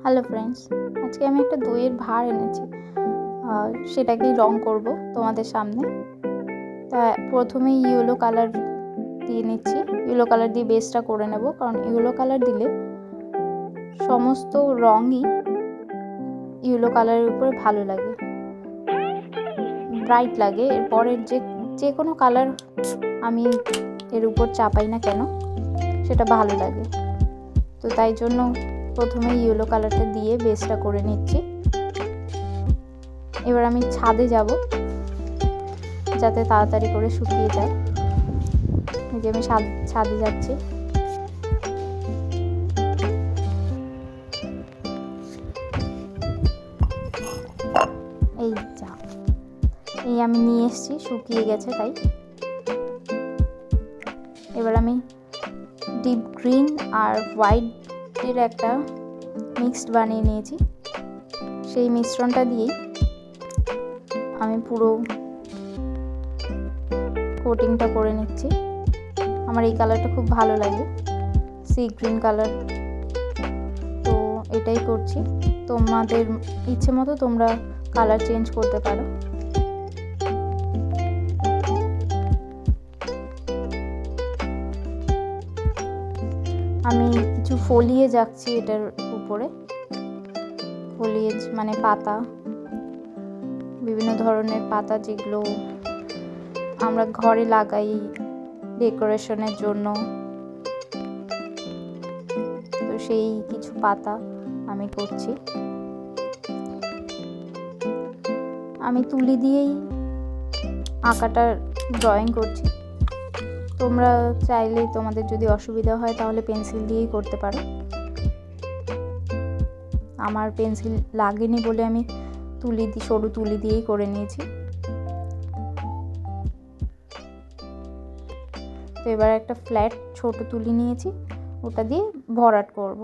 Hello friends, আজকে আমি একটা দইয়ের ভাঁড় এনেছি, সেটাকেই রং করব তোমাদের সামনে। তা প্রথমে ইয়েলো কালার দিয়ে নিচ্ছি। ইয়েলো কালার দিয়ে বেসটা করে নেব, কারণ ইয়েলো কালার দিলে সমস্ত রঙই ইয়েলো কালারের উপরে ভালো লাগে, ব্রাইট লাগে। এরপরের যে কোনো কালার আমি এর উপর চাপাই না কেন, সেটা ভালো লাগে। তো তাই জন্য প্রথমে ইয়েলো কালারটা দিয়ে বেসটা করে নিচ্ছি। এবার আমি ছাদে যাব যাতে তাড়াতাড়ি করে শুকিয়ে যায়। এই যে আমি ছাদে যাচ্ছি। এই আমি নিয়ে এসেছি, শুকিয়ে গেছে তাই। এবার আমি ডিপ গ্রিন আর হোয়াইটের একটা মিক্সড বানিয়ে নিয়েছি। সেই মিশ্রণটা দিয়েই আমি পুরো কোটিংটা করে নিচ্ছি। আমার এই কালারটা খুব ভালো লাগে, সি গ্রিন কালার। তো এটাই করছি। তোমাদের ইচ্ছে মতো তোমরা কালার চেঞ্জ করতে পারো। আমি কিছু ফলিয়েজ আঁকছি এটার উপরে। ফলিয়েজ মানে পাতা, বিভিন্ন ধরনের পাতা যেগুলো আমরা ঘরে লাগাই ডেকোরেশনের জন্য। তো সেই কিছু পাতা আমি করছি। আমি তুলি দিয়েই আঁকাটার ড্রয়িং করছি। তোমরা চাইলে, তোমাদের যদি অসুবিধা হয় তাহলে পেন্সিল দিয়েই করতে পারো। আমার পেন্সিল লাগেনি বলে আমি সরু তুলি দিয়েই করে নিয়েছি। তো এবার একটা ফ্ল্যাট ছোট তুলি নিয়েছি, ওটা দিয়ে ভরাট করব।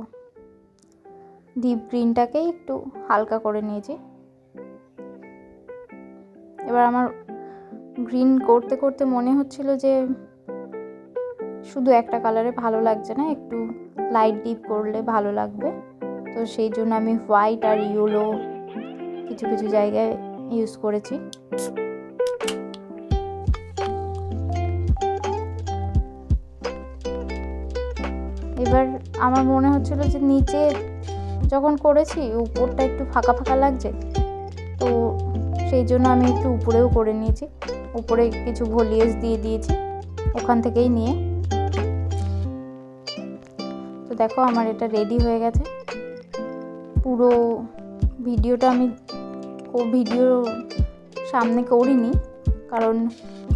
ডিপ গ্রিনটাকে একটু হালকা করে নিয়েছি। এবার আমার গ্রিন করতে করতে মনে হচ্ছিল যে শুধু একটা কালারে ভালো লাগছে না, একটু লাইট ডিপ করলে ভালো লাগবে। তো সেই জন্য আমি হোয়াইট আর ইয়েলো কিছু কিছু জায়গায় ইউজ করেছি। এবার আমার মনে হচ্ছিল যে নিচে যখন করেছি উপরটা একটু ফাঁকা ফাঁকা লাগছে, তো সেই জন্য আমি একটু উপরেও করে নিয়েছি। উপরে কিছু ভলিয়েজ দিয়ে দিয়েছি ওখান থেকেই নিয়ে। তো দেখো আমার এটা রেডি হয়ে গেছে। পুরো ভিডিওটা আমি ভিডিও সামনে করিনি, কারণ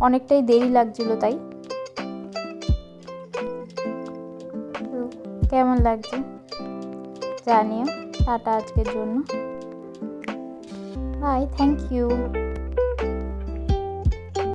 অনেকটাই দেরি লাগছিল তাই। কেমন লাগছে জানিও। টাটা আজকের জন্য, বাই, থ্যাংক ইউ।